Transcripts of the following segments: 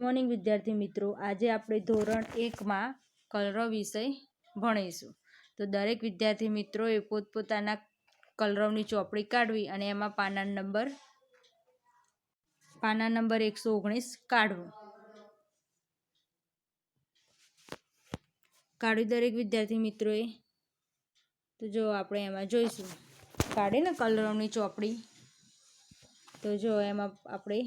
Morning વિદ્યાર્થી મિત્રો, આજે આપણે ધોરણ 1માં કલરવ વિષય ભણીશું. તો દરેક વિદ્યાર્થી મિત્રોએ પોતપોતાના કલરવની ચોપડી કાઢવી અને એમાં પાના નંબર 119 કાઢવી દરેક વિદ્યાર્થી મિત્રોએ. તો જો આપણે એમાં જોઈશું, કાઢીને કલરવની ચોપડી. તો જો એમાં આપણે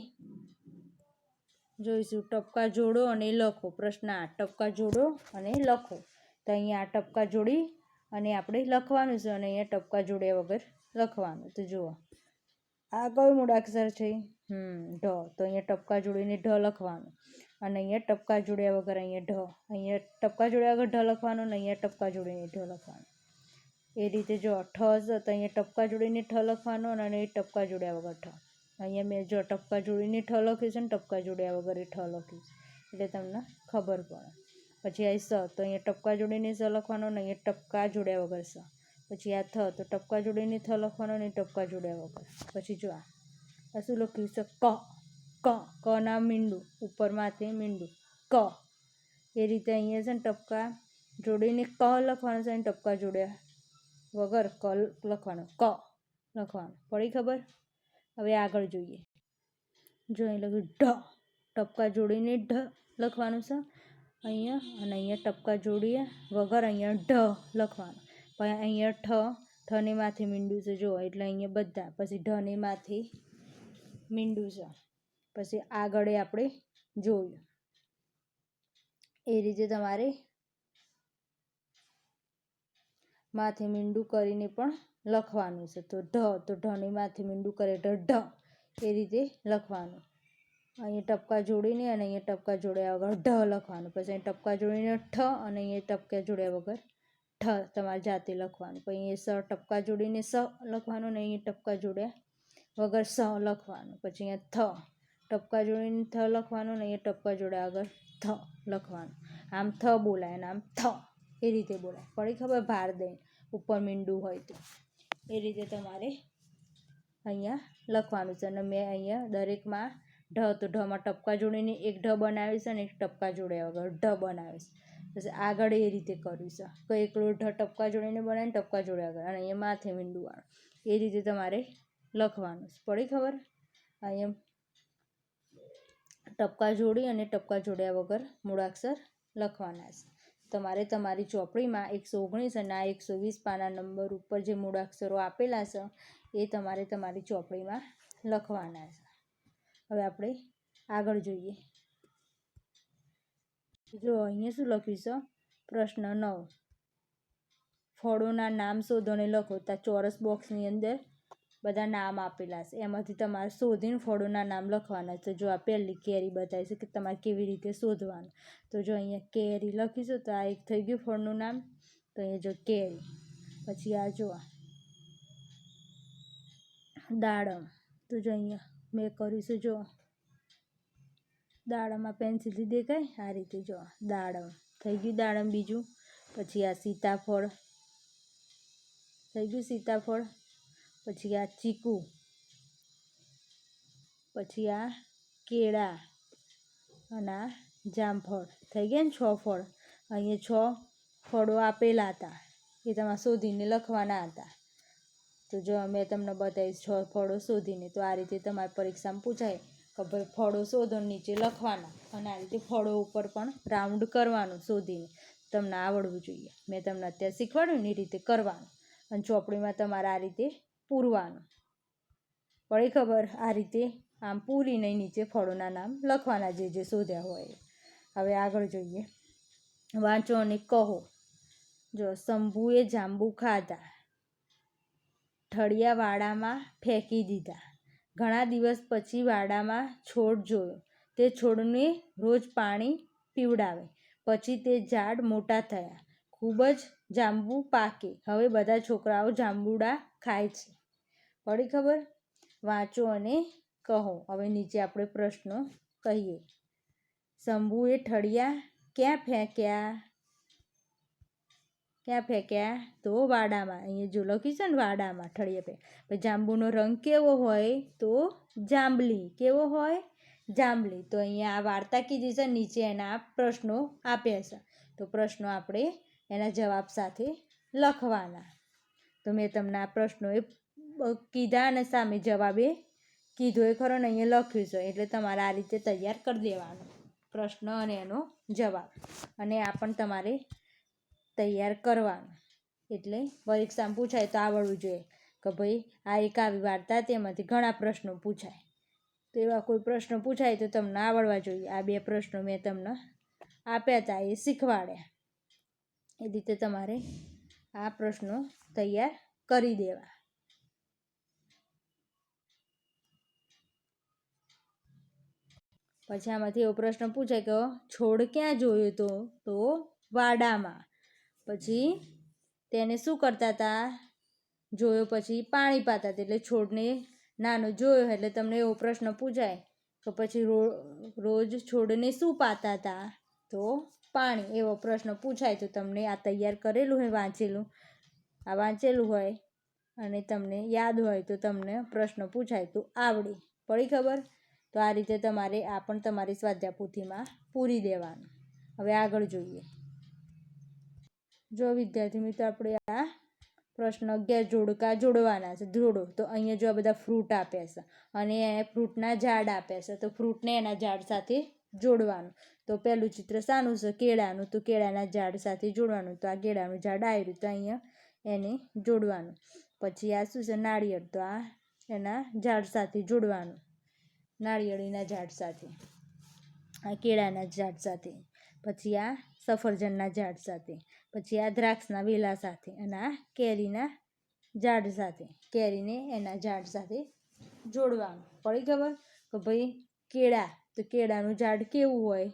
જોઈશું ટપકા જોડો અને લખો. પ્રશ્ન 8, ટપકા જોડો અને લખો. તો અહીંયા આ ટપકા જોડી અને આપણે લખવાનું છે અને અહીંયા ટપકા જોડ્યા વગર લખવાનું. તો જુઓ, આ કયો મૂળાક્ષર છે? ઢ. તો અહીંયા ટપકા જોડીને ઢ લખવાનું અને અહીંયા ટપકા જોડ્યા વગર અહીંયા ઢ. અહીંયા ટપકા જોડ્યા વગર ઢ લખવાનું અને અહીંયા ટપકા જોડીને ઢ લખવાનું. એ રીતે જો ઠ છે તો અહીંયા ટપકા જોડીને ઠ લખવાનું અને એ ટપકા જોડ્યા વગર ઠ. અહીંયા મેં જો ટપકા જોડીને ઠ લખ્યું છે ને ટપકા જોડ્યા વગર એ ઠ લખ્યું છે, એટલે તમને ખબર પડે. પછી આ સ, તો અહીંયા ટપકા જોડીને સ લખવાનો અને અહીંયા ટપકા જોડ્યા વગર સ. પછી આ થ, તો ટપકા જોડીને થ લખવાનો અને ટપકા જોડ્યા વગર. પછી જો આ શું લખ્યું છે? ક. ક ના મીંડું, ઉપર માથે મીંડું, ક. એ રીતે અહીંયા છે ને ટપકા જોડીને ક લખવાનું છે અને ટપકા જોડ્યા વગર ક લખવાનું, ક લખવાનું. પડી ખબર? હવે આગળ જોઈએ. જો અહીં લખ્યું ઢ. ટપકા જોડીને ઢ લખવાનું છે અહીંયા અને અહીંયા ટપકા જોડ્યા વગર અહીંયા ઢ લખવાનું. પણ અહીંયા ઠની માથે મીંડું છે જો, એટલે અહીંયા બધા. પછી ઢની માથે મીંડું છે. પછી આગળ આપણે જોયું એ રીતે તમારે માથે મીંડું કરીને પણ લખવાનું છે. તો ઢ, તો ઢની માથે મીંડું કરે તો ઢ, એ રીતે લખવાનું. અહીંયા ટપકા જોડીને અને અહીંયા ટપકા જોડ્યા વગર ઢ લખવાનું. પછી અહીં ટપકા જોડીને ઠ અને અહીંયા ટપકા જોડ્યા વગર ઠ તમારે જાતે લખવાનું. પછી અહીંયા સ, ટપકા જોડીને સ લખવાનું અને અહીંયા ટપકા જોડ્યા વગર સ લખવાનું. પછી અહીંયા થ, ટપકા જોડીને થ લખવાનું અને અહીંયા ટપકા જોડ્યા વગર થ લખવાનું. આમ થ બોલાય અને આમ થ, એ રીતે બોલાય. પડી ખબર? ભાર દઈને ઉપર મીંડું હોય તો એ રીતે તમારે અહીંયા લખવાનું છે. અને મેં અહીંયા દરેકમાં ઢ, તો ઢમાં ટપકા જોડીને એક ઢ બનાવીશ અને એક ટપકા જોડ્યા વગર ઢ બનાવીશ. પછી આગળ એ રીતે કર્યું છે કે એકલો ઢ ટપકા જોડીને બનાવીને ટપકા જોડ્યા વગર અને અહીંયા માથે મીંડું વાળું. એ રીતે તમારે લખવાનું છે. પડી ખબર? અહીંયા ટપકા જોડી અને ટપકા જોડ્યા વગર મૂળાક્ષર લખવાના છે. તમારે તમારી ચોપડીમાં 119 અને આ 120 પાના નંબર ઉપર જે મૂળાક્ષરો આપેલા છે એ તમારે તમારી ચોપડીમાં લખવાના છે. હવે આપણે આગળ જોઈએ. જો અહીંયા શું લખ્યું છે? પ્રશ્ન 9, ફળોના નામ શોધો અને લખો. ત્યાં ચોરસ બોક્સની અંદર બધા નામ આપેલા છે, એમાંથી તમારે શોધીને ફળોના નામ લખવાના છે. જો આ પહેલી કેરી બતાવી છે કે તમારે કેવી રીતે શોધવાનું. તો જો અહીંયા કેરી લખીશું તો આ એક થઈ ગયું ફળનું નામ. તો અહીંયા જો કેરી. પછી આ જો દાડમ. તો જો અહીંયા મેં કર્યું છે જો દાડમ, આ પેન્સિલથી દેખાય આ રીતે જો દાડમ થઈ ગયું દાડમ બીજું. પછી આ સીતાફળ થઈ ગયું સીતાફળ. પછી આ ચીકુ. પછી આ કેળા અને આ જામફળ. થઈ ગયા ને 6 ફળ. અહીંયા 6 ફળો આપેલા હતા, એ તમારે શોધીને લખવાના હતા. તો જો મેં તમને બતાવીશ 6 ફળો શોધીને. તો આ રીતે તમારી પરીક્ષામાં પૂછાય કે ભાઈ ફળો શોધો, નીચે લખવાના અને આ રીતે ફળો ઉપર પણ રાઉન્ડ કરવાનું શોધીને. તમને આવડવું જોઈએ. મેં તમને અત્યારે શીખવાડ્યું ને એ રીતે કરવાનું અને ચોપડીમાં તમારે આ રીતે પૂરવાનું. પડી ખબર? આ રીતે આમ પૂરીને નીચે ફળોના નામ લખવાના જે શોધ્યા હોય. હવે આગળ જોઈએ. વાંચો અને કહો. જો શંભુએ જાંબુ ખાધા, ઠળિયા વાડામાં ફેંકી દીધા. ઘણા દિવસ પછી વાડામાં છોડ જોયો, તે છોડને રોજ પાણી પીવડાવે. પછી તે ઝાડ મોટા થયા, ખૂબ જ જાંબુ પાકે. હવે બધા છોકરાઓ જાંબુડા ખાય છે. પડી ખબર? વાંચો અને કહો. હવે નીચે આપણે પ્રશ્નો કહીએ. શંભુએ ઠળિયા ક્યાં ફેંક્યા? તો વાડામાં. અહીંયા જો લખ્યું છે ને વાડામાં ઠળિયા ફેંક્યા. જાંબુનો રંગ કેવો હોય? તો જાંબલી. કેવો હોય? જાંબલી. તો અહીંયા આ વાર્તા કીધી છે, નીચે એના પ્રશ્નો આપ્યા છે. તો પ્રશ્નો આપણે એના જવાબ સાથે લખવાના. તો મેં તમને આ પ્રશ્નો એ કીધા અને સામે જવાબે કીધો એ ખરો ને અહીંયા લખ્યું છે, એટલે તમારે આ રીતે તૈયાર કરી દેવાનો પ્રશ્ન અને એનો જવાબ, અને આ પણ તમારે તૈયાર કરવાનું. એટલે પરીક્ષામાં પૂછાય તો આવડવું જોઈએ કે ભાઈ આ એક આવી વાર્તા, તેમાંથી ઘણા પ્રશ્નો પૂછાય. તો એવા કોઈ પ્રશ્નો પૂછાય તો તમને આવડવા જોઈએ. આ 2 પ્રશ્નો મેં તમને આપ્યા હતા, એ શીખવાડ્યા. એ રીતે તમારે આ પ્રશ્નો તૈયાર કરી દેવા. પછી આમાંથી એવો પ્રશ્ન પૂછાય કે છોડ ક્યાં જોયો તો વાડામાં. પછી તેને શું કરતા હતા? જોયો પછી પાણી પાતા હતા. એટલે છોડને નાનો જોયો એટલે તમને એવો પ્રશ્ન પૂછાય કે પછી રોજ છોડને શું પાતા હતા? તો પાણી. એવો પ્રશ્ન પૂછાય તો તમને આ તૈયાર કરેલું હોય, વાંચેલું હોય અને તમને યાદ હોય તો તમને પ્રશ્ન પૂછાય તો આવડે. પડી ખબર? તો આ રીતે તમારે આ પણ તમારી સ્વાધ્યાય પોથીમાં પૂરી દેવાનું. હવે આગળ જોઈએ. જો વિદ્યાર્થી મિત્રો, આપણે આ પ્રશ્ન 11 જોડકા જોડવાના છે. જોડો. તો અહીંયા જો આ બધા ફ્રૂટ આપ્યા છે અને ફ્રૂટના ઝાડ આપ્યા છે, તો ફ્રૂટને એના ઝાડ સાથે જોડવાનું. તો પહેલું ચિત્ર શાનું છે? કેળાનું. તો કેળાના ઝાડ સાથે જોડવાનું. તો આ કેળાનું ઝાડ આવ્યું, તો અહીંયા એને જોડવાનું. પછી આ શું છે? નાળિયેર. તો આ એના ઝાડ સાથે જોડવાનું, નાળિયેરીના ઝાડ સાથે. આ કેળાના ઝાડ સાથે. પછી આ સફરજનના ઝાડ સાથે. પછી આ દ્રાક્ષના વેલા સાથે. અને આ કેરીના ઝાડ સાથે. કેરીને એના ઝાડ સાથે જોડવાનું. પડી ખબર? કે ભાઈ કેળા, તો કેળાનું ઝાડ કેવું હોય?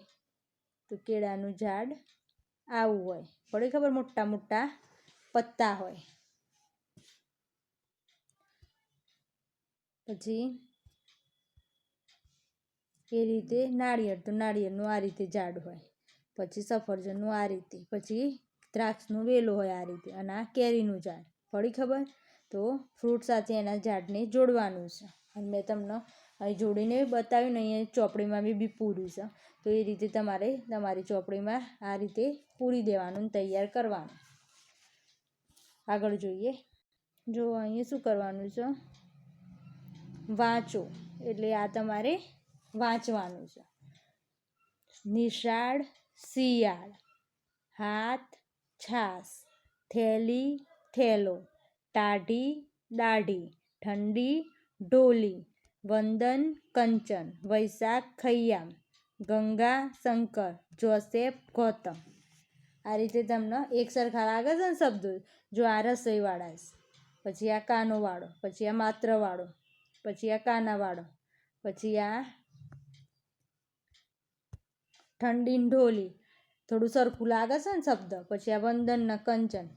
તો કેળાનું ઝાડ આવું હોય. પડી ખબર? મોટા મોટા પત્તા હોય. પછી એ રીતે નાળિયેર. તો નાળિયેરનું આ રીતે ઝાડ હોય. પછી સફરજનનું આ રીતે. પછી દ્રાક્ષનું વેલો હોય આ રીતે. અને આ કેરીનું ઝાડ. પડી ખબર? તો ફ્રૂટ સાથે એના ઝાડને જોડવાનું છે. અને મેં તમને અહીં જોડીને બતાવ્યું ને, અહીંયા ચોપડીમાં બી પૂર્યું છે. તો એ રીતે તમારે તમારી ચોપડીમાં આ રીતે પૂરી દેવાનું, તૈયાર કરવાનું. આગળ જોઈએ. જો અહીંયા શું કરવાનું છે? વાંચો. એટલે આ તમારે વાંચવાનું છે. નિશાળ શિયાળ, હાથ છાસ, થેલી થેલો, ટાઢી દાઢી, ઠંડી ઢોલી, વંદન કંચન, વૈશાખ ખૈયામ, ગંગા શંકર, જોસેફ ગૌતમ. આ રીતે તમને એક સરખા લાગે છે ને શબ્દો? જો આ રસોઈવાળા છે, પછી આ કાનોવાળો, પછી આ માત્રવાળો, પછી આ કાનાવાળો, પછી આ ઠંડી ઢોલી. થોડું સરખું લાગે છે ને શબ્દ? પછી આ વંદન ને કંચન,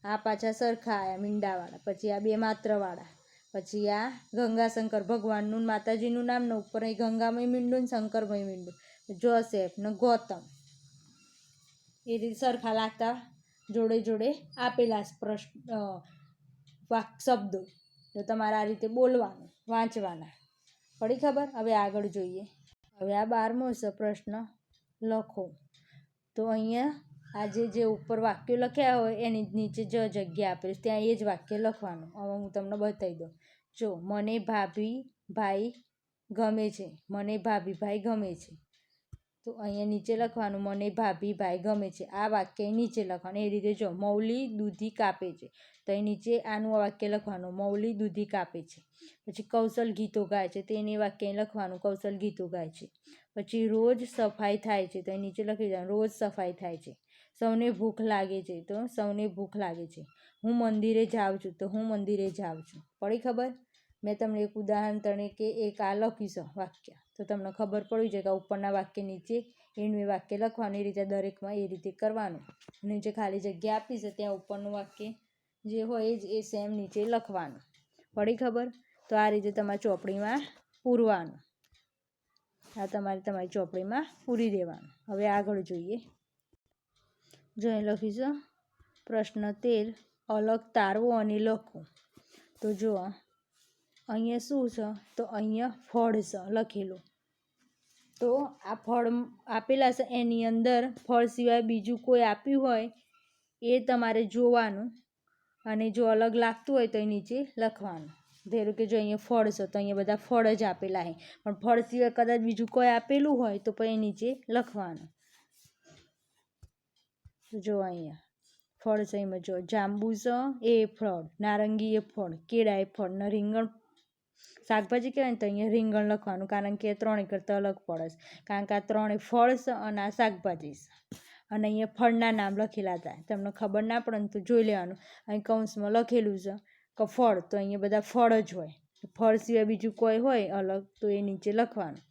આ પાછા સરખા આયા મીંડાવાળા. પછી આ 2 માત્રવાળા. પછી આ ગંગાશંકર, ભગવાનનું માતાજીનું નામ ને ઉપર અહીં ગંગામય મીંડું ને શંકરમય મીંડું. જોસેફ ને ગૌતમ. એ રીતે સરખા લાગતા જોડે જોડે આપેલા પ્રશ્ન શબ્દો. તો તમારે આ રીતે બોલવાનું, વાંચવાના. પડી ખબર? હવે આગળ જોઈએ. હવે આ 12મો છે પ્રશ્ન લખો. તો અહીંયા આજે જે ઉપર વાક્યો લખ્યા હોય એની નીચે જે જગ્યા આપેલી ત્યાં એ જ વાક્ય લખવાનું. હવે હું તમને બતાવી દઉં. જો મને ભાભી ભાઈ ગમે છે. મને ભાભી ભાઈ ગમે છે. તો અહીંયા નીચે લખવાનું મને ભાભી ભાઈ ગમે છે. આ વાક્ય નીચે લખવાનું. એ રીતે જો મૌલી દૂધી કાપે છે. તો અહીં નીચે આનું વાક્ય લખવાનું, મૌલી દૂધી કાપે છે. પછી કૌશલ ગીતો ગાય છે. તો એની વાક્ય લખવાનું, કૌશલ ગીતો ગાય છે. પછી રોજ સફાઈ થાય છે. તો અહીં નીચે લખી દેવાનું, રોજ સફાઈ થાય છે. સૌને ભૂખ લાગે છે. તો સૌને ભૂખ લાગે છે. હું મંદિરે જાઉં છું. તો હું મંદિરે જાઉં છું. પડી ખબર? મેં તમને એક ઉદાહરણ તરીકે એક આ લખ્યું છે વાક્ય, તો તમને ખબર પડી જાય કે ઉપરના વાક્ય નીચે એનું એ વાક્ય લખવાનું. એ રીતે દરેકમાં એ રીતે કરવાનું. અને જે ખાલી જગ્યા આપી છે ત્યાં ઉપરનું વાક્ય જે હોય એ સેમ નીચે લખવાનું. પડી ખબર? તો આ રીતે તમારી ચોપડીમાં પૂરવાનું. આ તમારી ચોપડીમાં પૂરી દેવાનું. હવે આગળ જોઈએ. જો અહીં લખીશું પ્રશ્ન 13, અલગ તારવો અને લખો. તો જો અહીંયા શું છે? તો અહીંયા ફળ છે લખેલું. તો આ ફળ આપેલા છે એની અંદર ફળ સિવાય બીજું કોઈ આપ્યું હોય એ તમારે જોવાનું, અને જો અલગ લાગતું હોય તો એ નીચે લખવાનું. ધારો કે જો અહીંયા ફળ છે તો અહીંયા બધા ફળ જ આપેલા છે, પણ ફળ સિવાય કદાચ બીજું કોઈ આપેલું હોય તો પછી નીચે લખવાનું. જો અહીંયા ફળ છે, એમાં જો જાંબુ છે એ ફળ, નારંગી એ ફળ, કેળા એ ફળ, ને રીંગણ શાકભાજી કહેવાય ને તો અહીંયા રીંગણ લખવાનું, કારણ કે ત્રણેય કરતાં અલગ પડે છે, કારણ કે આ ત્રણેય ફળ છે અને આ શાકભાજી છે. અને અહીંયા ફળના નામ લખેલા હતા, તમને ખબર ના પડે ને તો જોઈ લેવાનું. અહીં કૌંસમાં લખેલું છે કે ફળ, તો અહીંયા બધા ફળ જ હોય. ફળ સિવાય બીજું કોઈ હોય અલગ તો એ નીચે લખવાનું.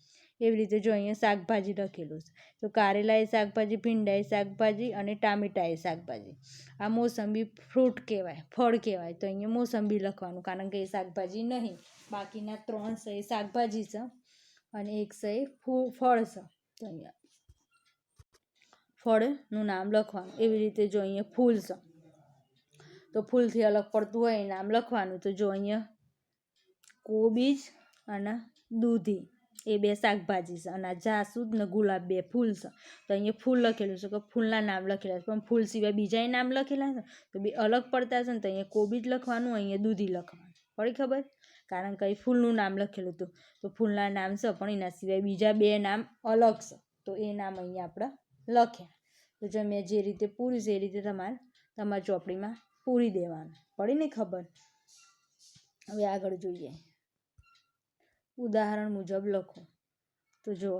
એવી રીતે જો અહીંયા શાકભાજી લખેલું છે, તો કારેલા એ શાકભાજી, ભીંડા એ શાકભાજી અને ટામેટા એ શાકભાજી. આ મોસંબી ફ્રૂટ કહેવાય, ફળ કહેવાય, તો અહીંયા મોસંબી લખવાનું, કારણ કે એ શાકભાજી નહીં. બાકીના 3 છે એ શાકભાજી છે અને 1 છે એ ફળ છે, તો અહીંયા ફળનું નામ લખવાનું. એવી રીતે જો અહીંયા ફૂલ છે તો ફૂલથી અલગ પડતું હોય એ નામ લખવાનું. તો જો અહીંયા કોબીજ અને દૂધી એ 2 શાકભાજી છે, અને આ જાસૂદ ને ગુલાબ 2 ફૂલ છે. તો અહીંયા ફૂલ લખેલું છે કે ફૂલના નામ લખેલા છે, પણ ફૂલ સિવાય બીજાય નામ લખેલા છે તો 2 અલગ પડતા છે ને, તો અહીંયા કોબીજ લખવાનું, અહીંયા દૂધી લખવાનું. પડી ખબર? કારણ કે ફૂલનું નામ લખેલું હતું તો ફૂલના નામ છે, પણ એના સિવાય બીજા 2 નામ અલગ છે, તો એ નામ અહીંયા આપણે લખ્યા. તો જો મેં જે રીતે પૂર્યું છે એ રીતે તમારી ચોપડીમાં પૂરી દેવાનું. પડી ને ખબર? હવે આગળ જોઈએ. ઉદાહરણ મુજબ લખો. તો જો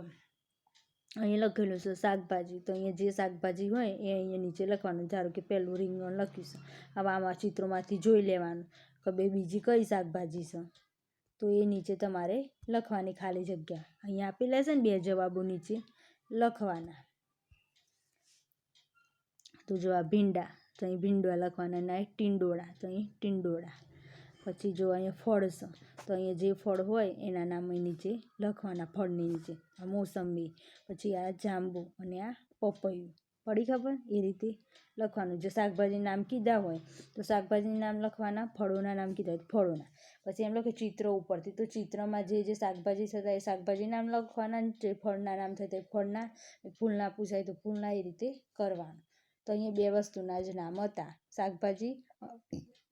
અહીં લખેલું છે શાકભાજી, તો અહીંયા જે શાકભાજી હોય એ અહીંયા નીચે લખવાનું. ધારો કે પહેલું રીંગણ લખ્યું છે, હવે આમાં ચિત્રોમાંથી જોઈ લેવાનું કે બીજી કઈ શાકભાજી છે, તો એ નીચે તમારે લખવાની ખાલી જગ્યા. અહીંયા આપેલા છે ને 2 જવાબો નીચે લખવાના. તો જો આ ભીંડા, તો અહીં ભીંડવા લખવાના, અને આ ટીંડોળા, તો અહીં ટીંડોળા. પછી જો અહીંયા ફળ છે તો અહીંયા જે ફળ હોય એના નામ નીચે લખવાના, ફળની નીચે. આ મોસંબી, પછી આ જાંબુ અને આ પપૈયું. પડી ખબર? એ રીતે લખવાનું. જો શાકભાજીના નામ કીધા હોય તો શાકભાજીના નામ લખવાના, ફળોના નામ કીધા હોય તો ફળોના. પછી એમ લખે ચિત્રો ઉપરથી, તો ચિત્રમાં જે શાકભાજી થતા એ શાકભાજી નામ લખવાના, જે ફળના નામ થતા એ ફળના, ફૂલના પૂછાય તો ફૂલના, એ રીતે કરવાનું. તો અહીંયા 2 વસ્તુના જ નામ હતા, શાકભાજી,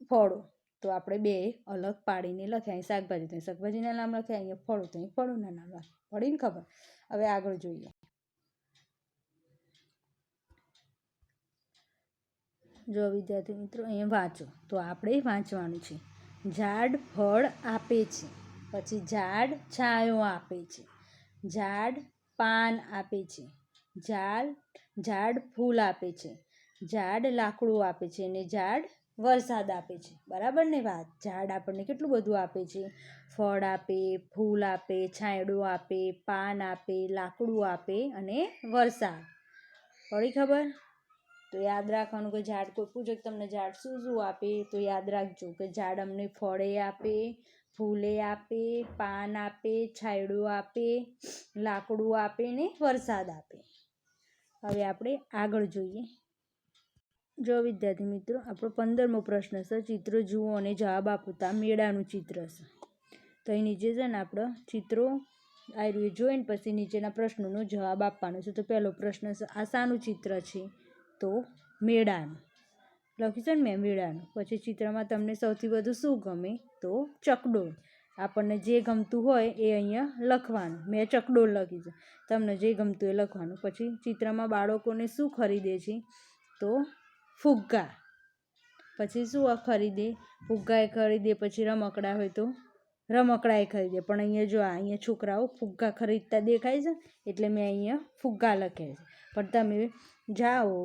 ફળો. તો આપણે 2 અલગ પાડીને લખ્યા. અહીં શાકભાજી તો શાકભાજીના નામ લખ્યા, અહીંયા ફળો તો અહીં ફળોના નામ લખ્યા. પડી ને ખબર? હવે આગળ જોઈએ. જો વિદ્યાર્થી મિત્રો અહીંયા વાંચો, તો આપણે વાંચવાનું છે. ઝાડ ફળ આપે છે, પછી ઝાડ છાંયો આપે છે, ઝાડ પાન આપે છે, ઝાડ ફૂલ આપે છે, ઝાડ લાકડું આપે છે, અને ઝાડ વરસાદ આપે છે. બરાબર ને વાત? ઝાડ આપણને કેટલું બધું આપે છે, ફળ આપે, ફૂલ આપે, છાંયડો આપે, પાન આપે, લાકડું આપે અને વરસાદ. પડી ખબર? તો યાદ રાખવાનું કે ઝાડ, કોઈ પૂછે કે તમને ઝાડ શું શું આપે, તો યાદ રાખજો કે ઝાડ અમને ફળે આપે, ફૂલે આપે, પાન આપે, છાંયડો આપે, લાકડું આપે ને વરસાદ આપે. હવે આપણે આગળ જોઈએ. જો વિદ્યાર્થી મિત્રો, આપણો 15મો પ્રશ્ન છે, ચિત્રો જુઓ અને જવાબ આપો. તો આ મેળાનું ચિત્ર છે, તો અહીં નીચે છે ને આપણે ચિત્રો આયરું જોઈને પછી નીચેના પ્રશ્નોનો જવાબ આપવાનો છે. તો પહેલો પ્રશ્ન છે, આ શાનું ચિત્ર છે? તો મેળાનું લખ્યું છે ને મેં, મેળાનું. પછી ચિત્રમાં તમને સૌથી વધુ શું ગમે? તો ચકડોળ. આપણને જે ગમતું હોય એ અહીંયા લખવાનું. મેં ચકડોળ લખી છે, તમને જે ગમતું એ લખવાનું. પછી ચિત્રમાં બાળકોને શું ખરીદે છે? તો ફુગ્ગા. પછી શું ખરીદે? ફુગ્ગા એ ખરીદે. પછી રમકડા હોય તો રમકડા એ ખરીદે. પણ અહીંયા જો અહીંયા છોકરાઓ ફુગ્ગા ખરીદતા દેખાય છે, એટલે મેં અહીંયા ફુગ્ગા લખ્યા છે. પણ તમે જાઓ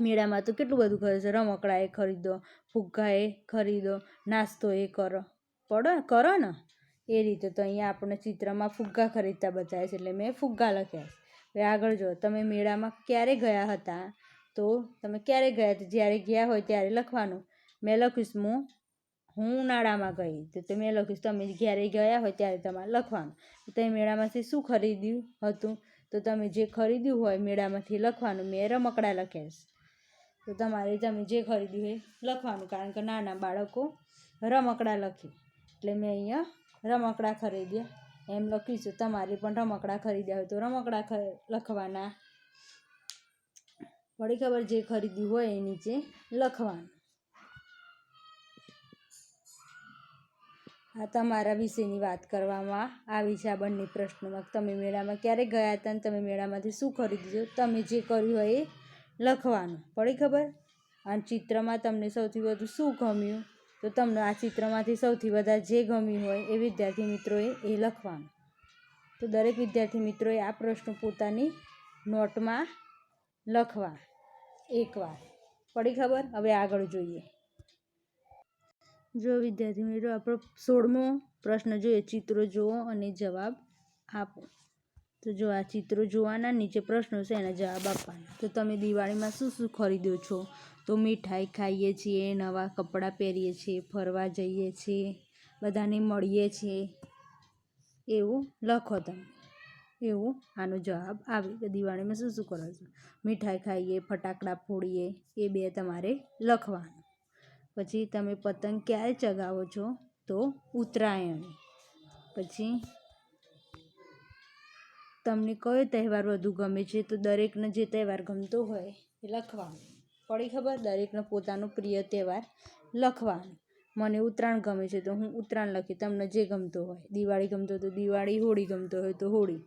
મેળામાં તો કેટલું બધું ખરીદે છે, રમકડા એ ખરીદો, ફુગ્ગા એ ખરીદો, નાસ્તો એ કરો ને એ રીતે. તો અહીંયા આપણને ચિત્રમાં ફુગ્ગા ખરીદતા બતાવે છે, એટલે મેં ફુગ્ગા લખ્યા છે. હવે આગળ જો, તમે મેળામાં ક્યારે ગયા હતા? તો તમે ક્યારે ગયા હતા? જ્યારે ગયા હોય ત્યારે લખવાનું. મેં લખીશ હું ઉનાળામાં ગઈ, તો તમે લખીશ તમે જ્યારે ગયા હોય ત્યારે તમારે લખવાનું. તમે મેળામાંથી શું ખરીદ્યું હતું? તો તમે જે ખરીદ્યું હોય મેળામાંથી લખવાનું. મેં રમકડા લખ્યા છે, તો તમારે તમે જે ખરીદ્યું એ લખવાનું, કારણ કે નાના બાળકો રમકડા લખે, એટલે મેં અહીંયા રમકડા ખરીદ્યા એમ લખીશું. તમારે પણ રમકડા ખરીદ્યા હોય તો રમકડા લખવાના. વળી ખબર જે ખરીદ્યું હોય એ નીચે લખવાનું. આ તમારા વિશેની વાત કરવામાં આવી છે આ બંને પ્રશ્નોમાં. તમે મેળામાં ક્યારે ગયા હતા અને તમે મેળામાંથી શું ખરીદ્યું, તમે જે કર્યું હોય એ લખવાનું. પડી ખબર? આ ચિત્રમાં તમને સૌથી વધુ શું ગમ્યું, તો તમને આ ચિત્રમાંથી સૌથી વધારે જે ગમ્યું હોય એ વિદ્યાર્થી મિત્રોએ એ લખવાનું. તો દરેક વિદ્યાર્થી મિત્રોએ આ પ્રશ્નો પોતાની નોટમાં લખવા એકવાર. પડી ખબર? હવે આગળ જોઈએ. જો વિદ્યાર્થી મિત્રો આપણો 16મો પ્રશ્ન જોઈએ. ચિત્રો જુઓ અને જવાબ આપો. તો જો આ ચિત્રો જોવાના, નીચે પ્રશ્નો છે એના જવાબ આપવાના. તો તમે દિવાળીમાં શું શું ખરીદ્યો છો? તો મીઠાઈ ખાઈએ છીએ, નવા કપડાં પહેરીએ છીએ, ફરવા જઈએ છીએ, બધાને મળીએ છીએ, એવું લખો તમે. એવું આનો જવાબ આવે. તો દિવાળીમાં શું શું કરો છો? મીઠાઈ ખાઈએ, ફટાકડા ફોડીએ, એ બે તમારે લખવાનું. પછી તમે પતંગ ક્યારે ચગાવો છો? તો ઉત્તરાયણ. પછી તમને કયો તહેવાર વધુ ગમે છે? તો દરેકને જે તહેવાર ગમતો હોય એ લખવાનું. પડી ખબર? દરેકનો પોતાનો પ્રિય તહેવાર લખવાનું. મને ઉત્તરાયણ ગમે છે તો હું ઉત્તરાયણ લખી. તમને જે ગમતો હોય. દિવાળી ગમતો હોય તો દિવાળી, હોળી ગમતો હોય તો હોળી.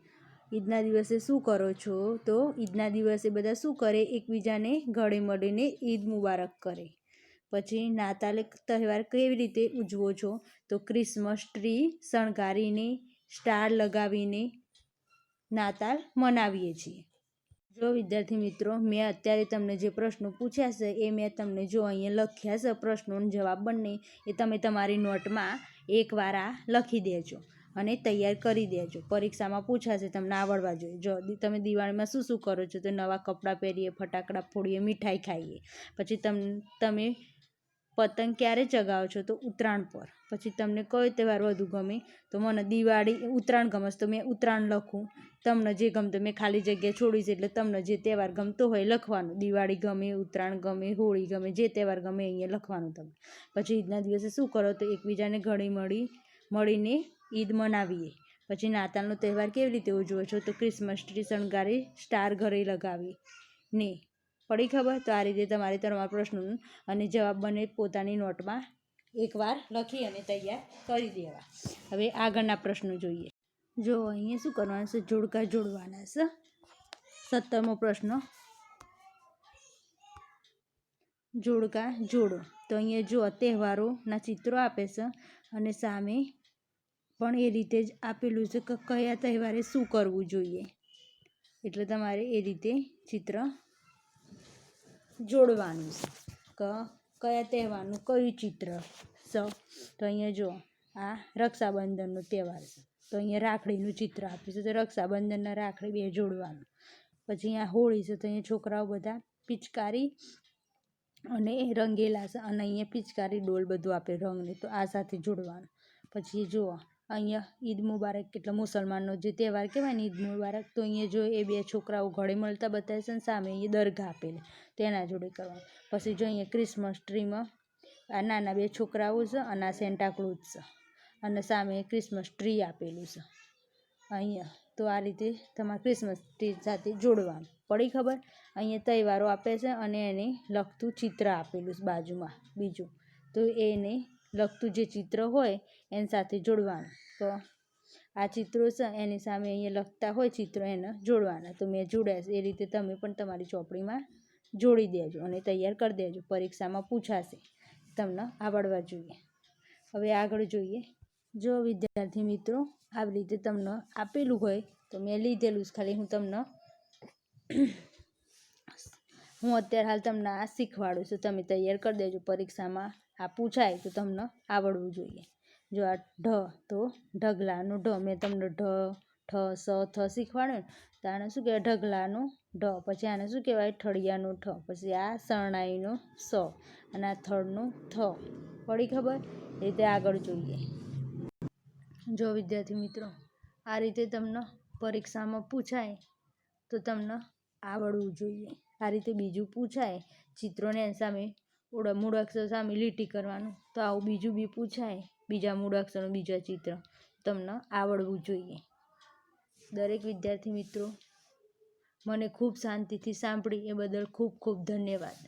ઈદના દિવસે શું કરો છો? તો ઈદના દિવસે બધા શું કરે? એકબીજાને ગળે મળીને ઈદ મુબારક કરે. પછી નાતાલ તહેવાર કેવી રીતે ઉજવો છો? તો ક્રિસમસ ટ્રી શણગારીને, સ્ટાર લગાવીને નાતાલ મનાવીએ છીએ. જો વિદ્યાર્થી મિત્રો, મેં અત્યારે તમને જે પ્રશ્નો પૂછ્યા છે એ મેં તમને જો અહીંયા લખ્યા છે પ્રશ્નોનો જવાબ બંને, એ તમે તમારી નોટમાં એકવાર આ લખી દેજો અને તૈયાર કરી દેજો. પરીક્ષામાં પૂછાશે, તમને આવડવા જોઈએ. જો તમે દિવાળીમાં શું શું કરો છો? તો નવા કપડાં પહેરીએ, ફટાકડા ફોડીએ, મીઠાઈ ખાઈએ. પછી તમે પતંગ ક્યારે ચગાવો છો? તો ઉત્તરાયણ પર. પછી તમને કયો તહેવાર વધુ ગમે? તો મને ઉત્તરાયણ ગમે તો મેં ઉત્તરાયણ લખું. તમને જે ગમતો, મેં ખાલી જગ્યા છોડી છે એટલે તમને જે તહેવાર ગમતો હોય લખવાનું. દિવાળી ગમે, ઉત્તરાયણ ગમે, હોળી ગમે, જે તહેવાર ગમે અહીંયા લખવાનું તમે. પછી ઈદના દિવસે શું કરો? તો એકબીજાને ગળે મળીને ઈદ મનાવીએ. પછી નાતાલનો તહેવાર કેવી રીતે ઉજવો છો? તો ક્રિસમસ ટ્રી શણગારી, સ્ટાર ઘરે લગાવી ને. પડી ખબર? તો આ રીતે તમારે તમારા પ્રશ્નો અને જવાબ બંને પોતાની નોટમાં એકવાર લખી અને તૈયાર કરી દેવા. હવે આગળના પ્રશ્નો જોઈએ. જો અહીંયા શું કરવાનું છે? જોડકા જોડવાના છે. 17મો પ્રશ્ન, જોડકા જોડો. તો અહીંયા જો તહેવારોના ચિત્રો આપે છે અને સામે પણ એ રીતે જ આપેલું છે કે કયા તહેવારે શું કરવું જોઈએ. એટલે તમારે એ રીતે ચિત્ર જોડવાનું છે કે કયા તહેવારનું કયું ચિત્ર છે. તો અહીંયા જો આ રક્ષાબંધનનો તહેવાર છે તો અહીંયા રાખડીનું ચિત્ર આપ્યું છે. તો રક્ષાબંધનના રાખડી બે જોડવાનું. પછી અહીંયા હોળી છે તો અહીંયા છોકરાઓ બધા પિચકારી અને રંગેલા છે અને અહીંયા પિચકારી ડોલ બધું આપે રંગને, તો આ સાથે જોડવાનું. પછી જુઓ અહીંયા ઈદ મુબારક એટલે મુસલમાનનો જે તહેવાર કહેવાય ને, ઈદ મુબારક. તો અહીંયા જો એ બે છોકરાઓ ગળે મળતા બતાવે છે અને સામે અહીંયા દરગાહ આપેલી તેના જોડે કરવાનું. પછી જો અહીંયા ક્રિસમસ ટ્રીમાં આ નાના બે છોકરાઓ છે અને આ સેન્ટાક્લોઝ છે અને સામે ક્રિસમસ ટ્રી આપેલું છે અહીંયા. તો આ રીતે તમારે ક્રિસમસ ટ્રી સાથે જોડવાનું. પડી ખબર? અહીંયા તહેવારો આપે છે અને એને લગતું ચિત્ર આપેલું છે બાજુમાં બીજું. તો એને લગતું જે ચિત્ર હોય એની સાથે જોડવાનું. તો આ ચિત્રો છે એની સામે અહીંયા લખતા હોય ચિત્રો એને જોડવાના. તો મેં જોડ્યા છે એ રીતે તમે પણ તમારી ચોપડીમાં જોડી દેજો અને તૈયાર કરી દેજો. પરીક્ષામાં પૂછાશે, તમને આવડવા જોઈએ. હવે આગળ જોઈએ. જો વિદ્યાર્થી મિત્રો આવી રીતે તમને આપેલું હોય તો મેં લીધેલું જ, ખાલી હું અત્યારે હાલ તમને આ શીખવાડું છું. તમે તૈયાર કરી દેજો. પરીક્ષામાં આ પૂછાય તો તમને આવડવું જોઈએ. જો આ ઢ, તો ઢગલાનું ઢ. મેં તમને ઢ, ઠ, સ, થ શીખવાડ્યું ને, તો આને શું કહેવાય? ઢગલાનું ઢ. પછી આને શું કહેવાય? ઠળિયાનું ઠ. પછી આ શરણાઈનું સ અને આ થડનું થ. પડી ખબર? એ રીતે આગળ જોઈએ. જો વિદ્યાર્થી મિત્રો આ રીતે તમને પરીક્ષામાં પૂછાય તો તમને આવડવું જોઈએ. આ રીતે બીજું પૂછાય ચિત્રોને સામે મૂળાક્ષર સામે લીટી કરવાનું, તો આવું બીજું બી પૂછાય બીજા મૂળાક્ષરનું બીજા ચિત્ર, તમને આવડવું જોઈએ. દરેક વિદ્યાર્થી મિત્રો મને ખૂબ શાંતિથી સાંભળી એ બદલ ખૂબ ખૂબ ધન્યવાદ.